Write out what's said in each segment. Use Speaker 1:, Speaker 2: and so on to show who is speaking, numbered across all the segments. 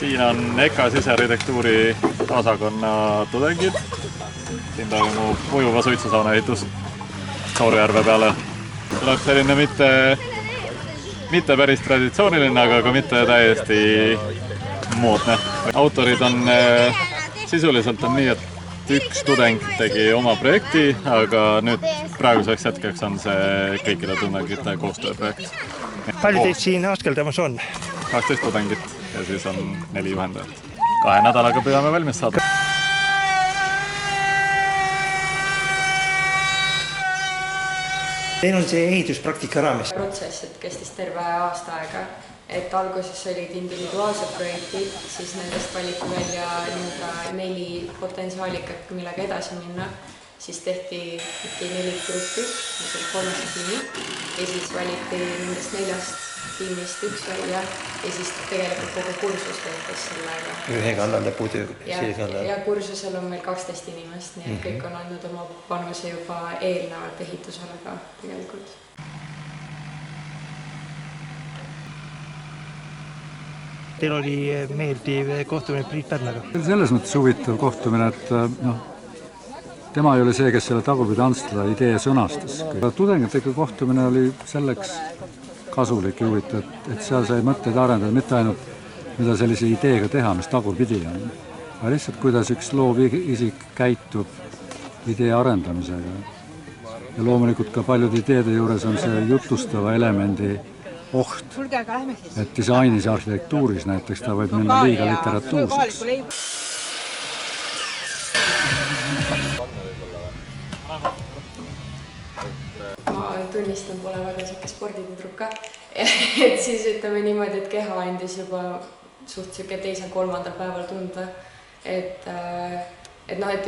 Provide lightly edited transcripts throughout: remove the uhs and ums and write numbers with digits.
Speaker 1: Siin on EKA sisearhitektuuri osakonna tudengid. Siin toimub ujuva suitsusauna ehitus Soorjärve peale. Tuleb selline mitte päris traditsiooniline, aga ka mitte täiesti moodne. Autorid on sisuliselt on nii, et üks tudeng tegi oma projekti, aga nüüd praeguseks hetkeks on see kõikide tudengite koostööprojekt.
Speaker 2: Palju teid siin askeldamas on?
Speaker 1: 12 tudengit ja siis on 4 juhendajat. 2 nädalaga püüame valmis saada.
Speaker 2: Teil on see ehituspraktika raames?
Speaker 3: Protsess, et kestis terve aasta aega. Et alguses olid individuaalsed projektid, siis nendest valiti välja 4 potentsiaalikat, millega edasi minna. Siis tehti 4 gruppi, mis oli 3 tiimi, ja siis valiti nendest 4 tiimist 1 välja ja siis tegelikult kogu kursus tehtes sellega.
Speaker 2: Ühe kallale puudu kallale.
Speaker 3: Ja kursusel on meil 12 inimest, nii et kõik on andnud oma panuse juba eelnevalt ehitusele ka tegelikult.
Speaker 2: Teil oli meeldiv kohtumine Priit Pärnaga.
Speaker 4: Selles mõttes huvitav kohtumine, et tema ei ole see, kes selle tagurpidi Antsla idee sõnastas. Tudengitega kohtumine oli selleks kasulik ja huvitav, et seal sai mõtteid arendada, mitte ainult mida sellise ideega teha, mis tagurpidi on, aga lihtsalt kuidas üks loov isik käitub idee arendamisega. Ja loomulikult ka paljude ideede juures on see jutustava elemendi oht, et disainis ja arhitektuuris näiteks ta võib minna liiga literatuurseks.
Speaker 3: Ma tunnistan, pole väga siuke sporditüdruka, et siis ütleme niimoodi, et keha andis juba suht siuke 2.-3. päeval tunda, et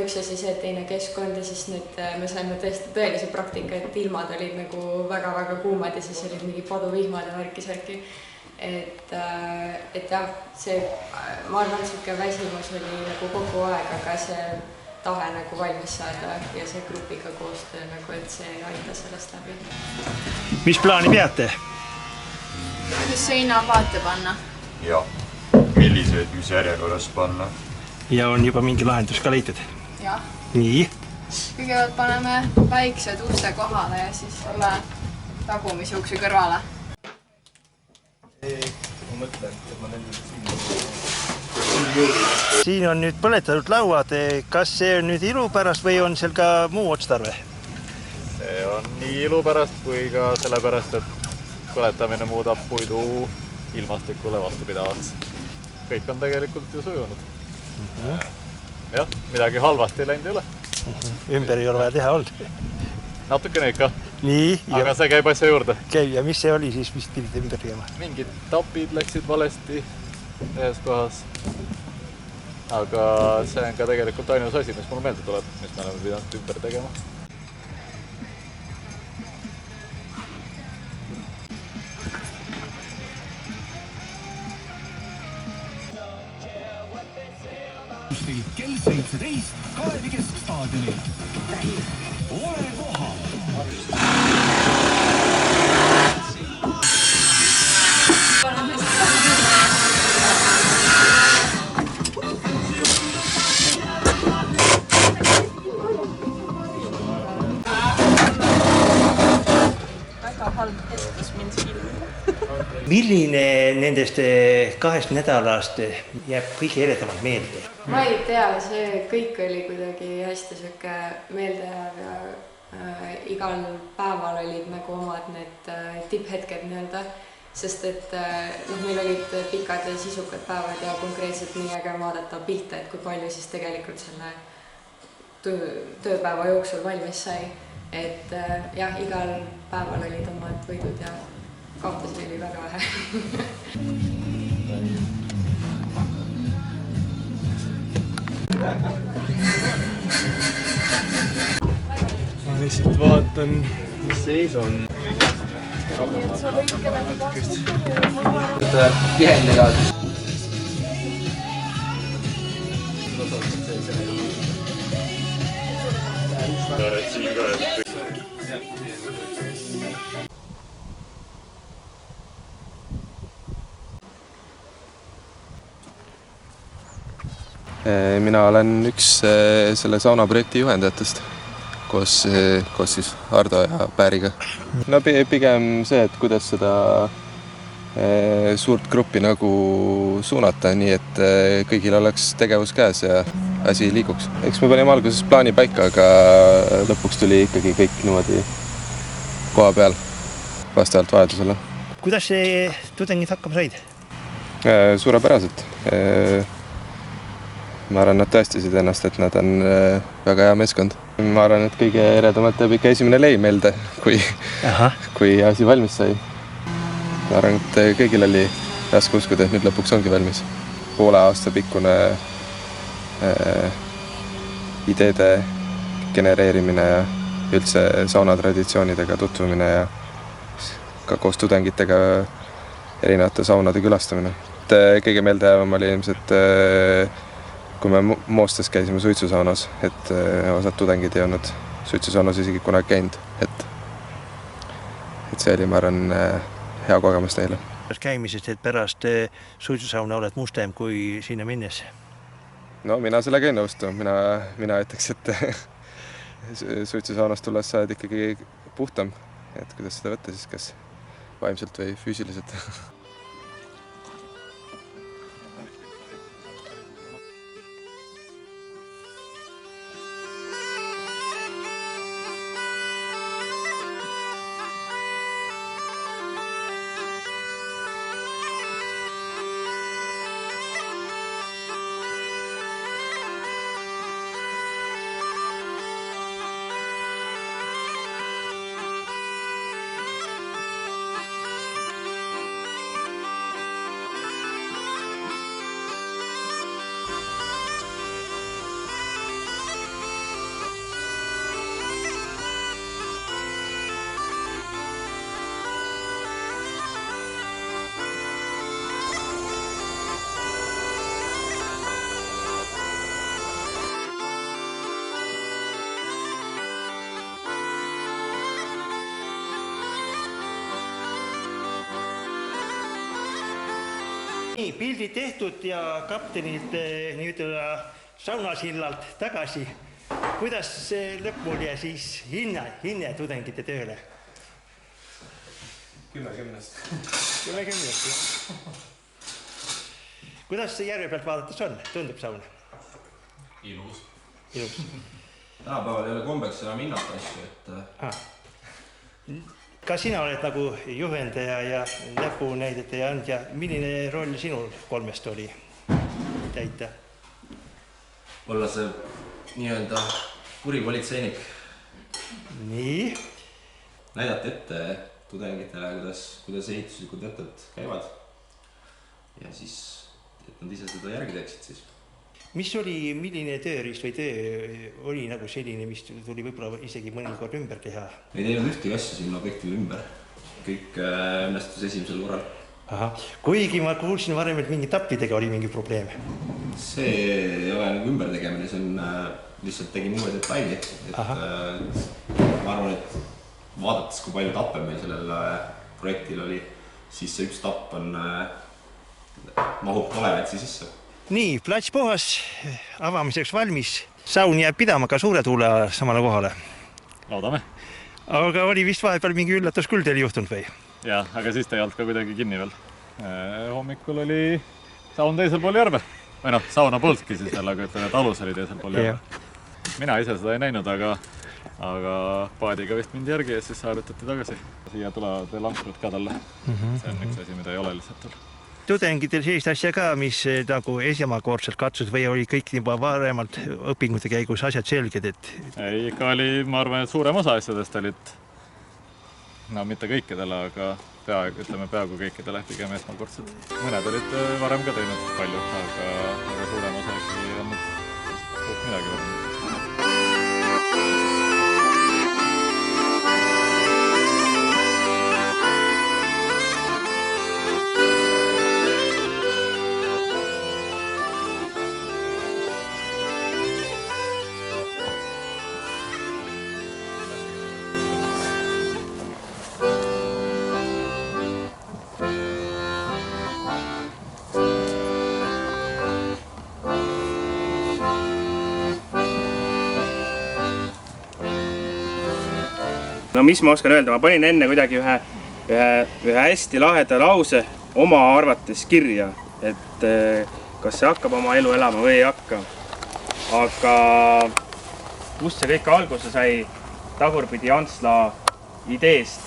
Speaker 3: üks asi see, et teine keskkond ja siis nüüd me saime tõesti tõelise praktika, et ilmad olid nagu väga-väga kuumad ja siis olid mingi paduvihmad ja värki-särki. Et jah, see, ma arvan, siuke väsimus oli nagu kogu aeg, aga see tahe nagu valmis saada ja see grupiga koostöö, nagu, et see aitas sellest läbi.
Speaker 2: Mis plaani peate?
Speaker 5: Kuidas seina vaate panna?
Speaker 6: Ja, milliseid, mis järjekorras panna?
Speaker 2: Ja on juba mingi lahendus ka leitud?
Speaker 5: Jah.
Speaker 2: Nii?
Speaker 5: Kõigepealt paneme väiksed uste kohale ja siis selle tagumise uksi kõrvale.
Speaker 6: Ma mõtlen, et ma nendel
Speaker 2: Siin on nüüd põletatud lauad. Kas see on nüüd ilu pärast või on seal ka muu otstarve?
Speaker 1: See on nii ilu pärast kui ka sellepärast, et põletamine muudab puidu ilmastikule vastupidavaks. Kõik on tegelikult ju sujunud. Jah, midagi halvasti läinud ei ole.
Speaker 2: Ümber ei ole vaja teha olnud.
Speaker 1: Natukene ikka.
Speaker 2: Nii.
Speaker 1: Aga see käib asja juurde.
Speaker 2: Käib ja mis see oli siis, mis pidid ümber tegema?
Speaker 1: Mingid tapid läksid valesti ühes kohas. Aga see on ka tegelikult ainus asi, mis mul meelde tuleb, mis me oleme pidanud ümber tegema.
Speaker 7: Kell 17 Kalevi keskstaadionil. Ole kohal!
Speaker 5: Väga halb hetkus mind siin.
Speaker 2: Milline nendest 2 nädalast jääb kõige eredamalt meelde?
Speaker 3: Ma ei tea, see kõik oli kuidagi hästi siuke meeldejääv ja igal päeval olid nagu omad need tipphetked nii-öelda, sest et meil olid pikad ja sisukad päevad ja konkreetselt nii äge vaadata pilte, et kui palju siis tegelikult selle tööpäeva jooksul valmis sai. Et jah, igal päeval olid omad võidud ja kaotusi oli väga vähe.
Speaker 8: Ma lihtsalt vaatan, mis seis on.
Speaker 9: Tihendega. Mina olen üks selle saunaprojekti juhendajatest koos siis Ardo ja Pääriga. No pigem see, et kuidas seda suurt gruppi nagu suunata, nii et kõigil oleks tegevus käes ja asi liiguks. Eks me panime alguses plaani paika, aga lõpuks tuli ikkagi kõik niimoodi koha peal vastavalt vajadusele.
Speaker 2: Kuidas see tudengid hakkama said?
Speaker 9: Suurepäraselt. Ma arvan, nad tõestasid ennast, et nad on väga hea meeskond. Ma arvan, et kõige eredamalt jääb ikka esimene leim meelde, kui asi valmis sai. Ma arvan, et kõigil oli raske uskuda, et nüüd lõpuks ongi valmis. Poole aasta pikkune ideede genereerimine ja üldse saunatraditsioonidega tutvumine ja ka koos tudengitega erinevate saunade külastamine. Kõige meeldejäävam oli ilmselt kui me Moostes käisime suitsusaunas, et osad tudengid ei olnud suitsusaunas isegi kunagi käinud, et see oli, ma arvan, hea kogemus neile.
Speaker 2: Käimisest, et pärast suitsusauna oled mustem kui sinna minnes?
Speaker 9: No mina sellega ei nõustu. Mina ütleks, et suitsusaunast tulles sa oled ikkagi puhtam. Et kuidas seda võtta siis, kas vaimselt või füüsiliselt?
Speaker 2: Nii, pildid tehtud ja kaptenilt nii-ütelda saunasillalt tagasi. Kuidas see lõpul ja siis hinne tudengite tööle?
Speaker 9: 10-10-st.
Speaker 2: 10-10-st, jah. Kuidas see järve pealt vaadates on? Tundub saun?
Speaker 10: Ilus.
Speaker 2: Ilus.
Speaker 10: Tänapäeval ei ole kombeks enam hinnata asju, et...
Speaker 2: Ka sina oled nagu juhendaja ja näpunäidetaja andja. Milline roll sinul kolmest oli täita?
Speaker 10: Olla see nii-öelda kuripolitseinik.
Speaker 2: Nii?
Speaker 10: Näidata ette tudengitele, kuidas ehituslikud õtted käivad. Ja siis, et nad ise seda järgi teeksid siis.
Speaker 2: Mis oli, milline tööriist või töö oli nagu selline, mis tuli võib-olla isegi mõnikord ümber teha?
Speaker 10: Ei teinud ühtegi asju sinna objektile ümber. Kõik õnnestus esimesel korral.
Speaker 2: Aha. Kuigi ma kuulsin varem, et mingi tappidega oli mingi probleem.
Speaker 10: See ei ole nagu ümber tegemine, see on lihtsalt tegin uue detaili. Ma arvan, et vaadates, kui palju tappe meil sellel projektil oli, siis see üks tapp on mahub Kalevetsi sisse.
Speaker 2: Nii, plats puhas, avamiseks valmis. Saun jääb pidama ka suure tuule samale kohale.
Speaker 1: Loodame.
Speaker 2: Aga oli vist vahepeal mingi üllatus küll teil juhtunud või?
Speaker 1: Jah, aga siis ta ei olnud ka kuidagi kinni veel. Hommikul oli saun teisel pool järve. Või noh, sauna polnudki siis veel, aga ütleme, et alus oli teisel pool järve. Mina ise seda ei näinud, aga paadiga vist mindi järgi ja siis saarutati tagasi. Siia tulevad veel ankrud ka talle. See on üks asi, mida ei ole lihtsalt tal.
Speaker 2: Tudengitel sellist asja ka, mis nagu esimekordselt katsus või oli kõik juba varemalt õpingute käigus asjad selged, et...
Speaker 1: Ei, ikka oli, ma arvan, et suurem osa asjadest olid, no mitte kõikidele, aga peaaegu kõikidele pigem esmakordsed. Mõned olid varem ka teinud palju, aga suurem osa ikkagi ei olnud midagi varem.
Speaker 11: no mis ma oskan öelda, ma panin enne kuidagi ühe hästi laheda lause oma arvates kirja, et kas see hakkab oma elu elama või ei hakka. Aga kust see kõik alguse sai Tagurpidi Antsla ideest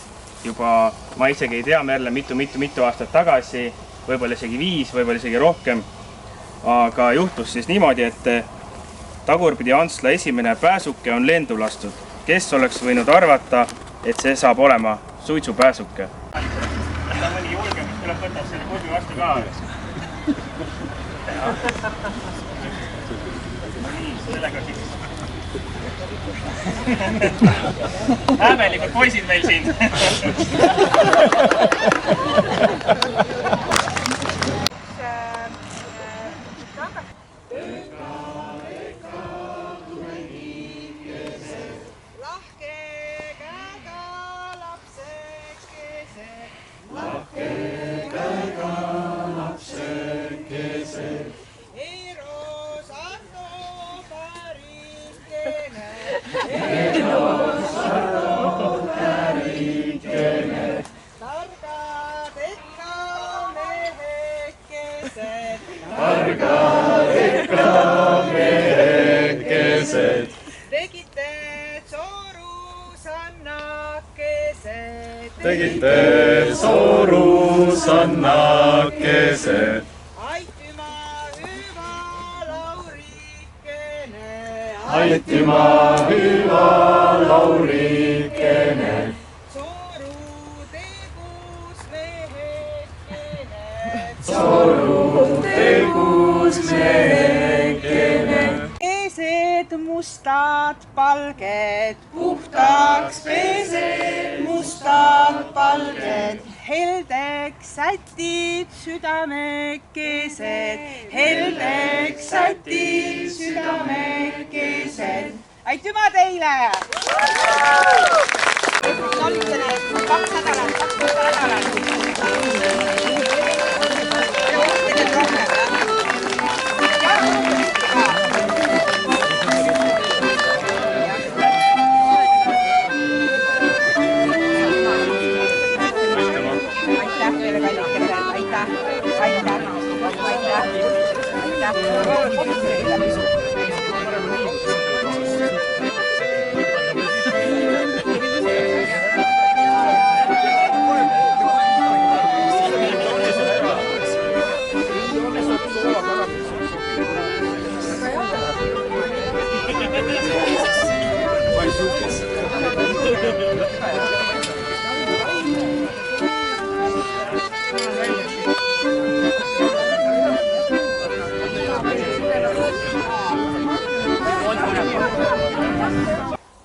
Speaker 11: juba, ma isegi ei tea, Merle, mitu aastat tagasi, võib-olla isegi 5, võib-olla isegi rohkem. Aga juhtus siis niimoodi, et Tagurpidi Antsla esimene pääsuke on lendu lastud. Kes oleks võinud arvata, et see saab olema suitsupääsuke? Ta mõni julge, mis tuleb võtta selle kurvi vastu ka. Nii, sellega siis. Hämelikud poisid meil siin.
Speaker 1: Tegite sorusannakesed.
Speaker 12: Aitüma hyvä Laurikene.
Speaker 1: Aitüma hyvä Laurikene.
Speaker 12: Soru tegus mehekene.
Speaker 1: Soru tegus mehekene.
Speaker 12: Pesed mustad palged, puhtaks pesed mustad palged. Heldeks sätid südamekesed, heldeks sätid südamekesed. Aitüma teile! Olite need 2 nädalat, 2 nädalat. Ja olite need rohkem,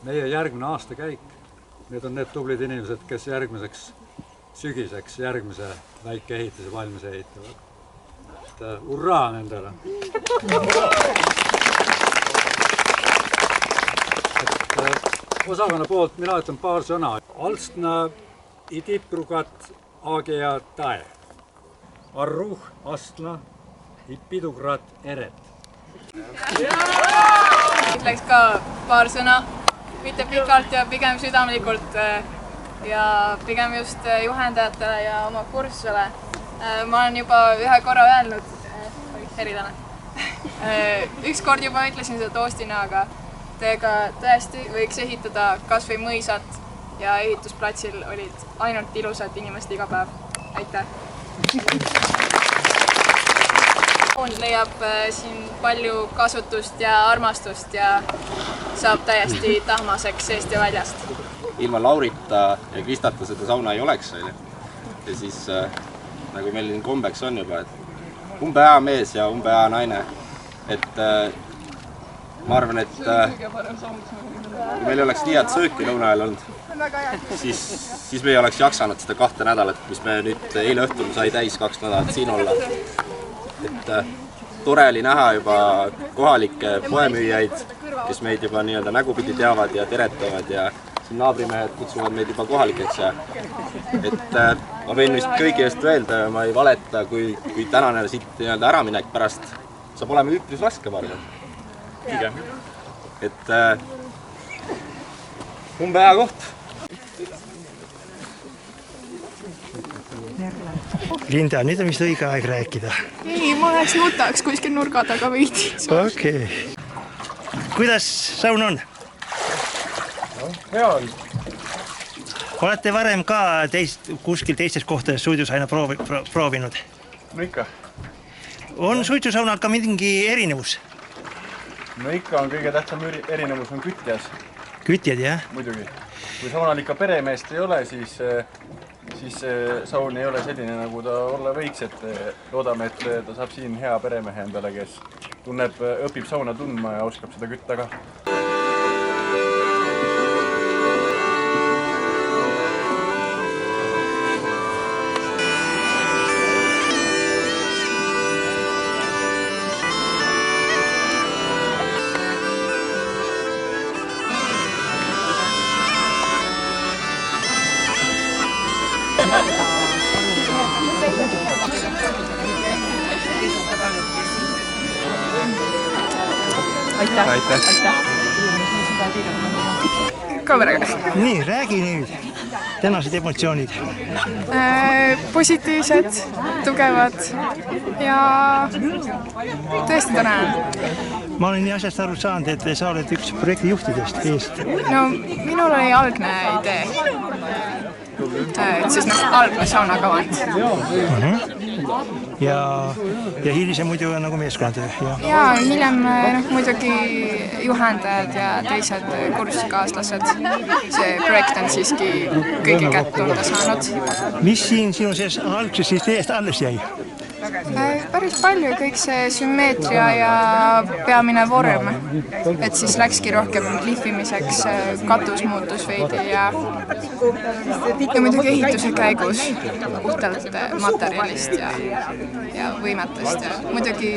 Speaker 4: meie järgmine aastakäik, need on need tublid inimesed, kes järgmiseks sügiseks järgmise väikeehituse valmis ehitavad. Hurraa nendele! Osakonna poolt mina ütlen paar sõna. Alstna idiprugat agea tae. Arruh astna ipidugrat eret.
Speaker 5: Ütleks ka paar sõna, mitte pikalt ja pigem südamlikult ja pigem just juhendajatele ja oma kursusele. Ma olen juba ühe korra öelnud, erilane. Ükskord juba ütlesin seda toostina, aga teiega tõesti võiks ehitada kas või mõisat ja ehitusplatsil olid ainult ilusad inimesed iga päev. Aitäh! Leiab siin palju kasutust ja armastust ja saab täiesti tahmaseks seest ja väljast.
Speaker 10: Ilma Laurita ja Kristata seda sauna ei oleks. Ja siis, nagu meil kombeks on juba, et umbe hea mees ja umbe hea naine. Et ma arvan, et kui meil oleks nii head sööki lõuna ajal olnud, siis me ei oleks jaksanud seda 2 nädalat, mis me nüüd eile õhtul sai täis 2 nädalat siin olla. Et tore oli näha juba kohalikke poemüüjaid, kes meid juba nii-öelda nägupidi teavad ja teretavad ja siin naabrimehed kutsuvad meid juba kohalikeks. Et ma võin vist kõigi eest öelda ja ma ei valeta, kui tänane siit nii-öelda äraminek pärast saab olema üpris raske, ma arvan. Et umbe hea koht.
Speaker 2: Linda, nüüd on vist õige aeg rääkida.
Speaker 5: Ei, ma läheks nutaks kuskil nurga taga veidi.
Speaker 2: Okei. Kuidas saun on?
Speaker 8: Hea on.
Speaker 2: Olete varem ka kuskil teistes kohtades suitsusaina proovinud?
Speaker 8: No ikka.
Speaker 2: On suitsusaunal ka mingi erinevus?
Speaker 8: No ikka on kõige tähtsam erinevus on kütjas.
Speaker 2: Kütjad, jah?
Speaker 8: Muidugi. Kui saunal ikka peremeest ei ole, siis saun ei ole selline, nagu ta olla võiks, et loodame, et ta saab siin hea peremehe endale, kes õpib sauna tundma ja oskab seda kütta ka.
Speaker 5: Aitäh. Kameraga.
Speaker 2: Nii, räägi nüüd. Tänased emotsioonid.
Speaker 5: Positiivsed, tugevad ja tõesti tore.
Speaker 2: Ma olen nii asjast aru saanud, et sa oled üks projekti juhtidest eest.
Speaker 5: No, minul oli algne idee. Et siis algne saunakavand.
Speaker 2: Ja hilisem muidu on nagu meeskond.
Speaker 5: Ja hiljem muidugi juhendajad ja teised kursikaaslased. See projekt on siiski kõigi kätt tunda saanud.
Speaker 2: Mis siin sinu sees algses ideest alles jäi?
Speaker 5: Päris palju, kõik see sümmeetria ja peamine vorm. Et siis läkski rohkem lihvimiseks, katus muutus veidi ja muidugi ehituse käigus puhtalt materjalist ja võimetest ja muidugi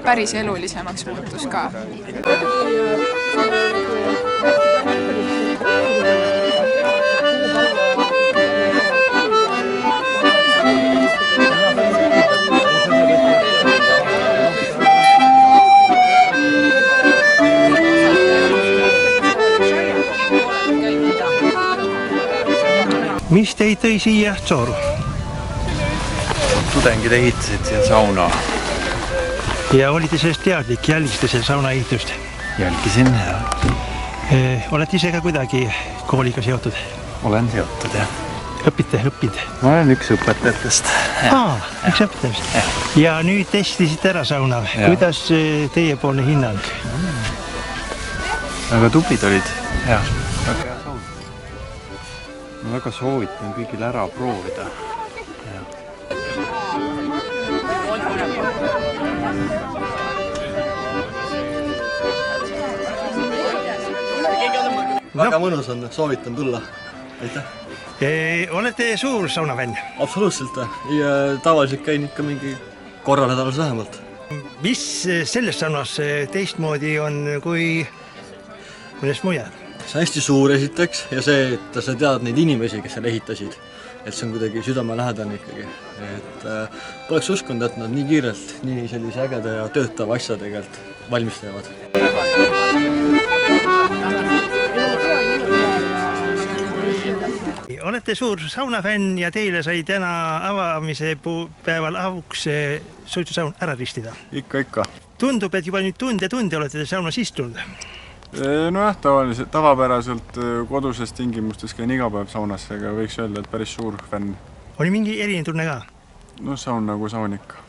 Speaker 5: päris elulisemaks muutus ka.
Speaker 2: Mis teid tõi siia Tsooru?
Speaker 13: Tudengid ehitasid siia sauna.
Speaker 2: Ja olite sellest teadlik, jälgisite selle sauna ehitust?
Speaker 13: Jälgisin, jah.
Speaker 2: Olete ise ka kuidagi kooliga seotud?
Speaker 13: Olen seotud, jah.
Speaker 2: Õppinud?
Speaker 13: Ma olen üks õpetajatest.
Speaker 2: Üks õpetajatest. Ja nüüd testisite ära sauna. Kuidas teiepoolne hinnang?
Speaker 13: Väga tublid olid, jah. Ma väga soovitan kõigil ära proovida.
Speaker 14: Väga mõnus on, soovitan tulla. Aitäh.
Speaker 2: Olete suur saunafänn?
Speaker 14: Absoluutselt. Ja tavaliselt käin ikka mingi korra nädalas vähemalt.
Speaker 2: Mis selles saunas teistmoodi on kui mõnest mujal?
Speaker 14: See on hästi suur esiteks ja see, et sa tead neid inimesi, kes seal ehitasid. Et see on kuidagi südamelähedane ikkagi. Et poleks uskunud, et nad nii kiirelt, nii sellise ägeda ja töötava asja tegelikult valmis teevad.
Speaker 2: Olete suur saunafänn ja teile sai täna avamise päeval avuks suitsusaun ära ristida.
Speaker 8: Ikka.
Speaker 2: Tundub, et juba nüüd tunde olete te saunas istunud.
Speaker 8: Nojah, tavapäraselt koduses tingimustes käin iga päev saunas, aga võiks öelda, et päris suur fänn.
Speaker 2: Oli mingi eriline tunne ka?
Speaker 8: No saun nagu saun ikka.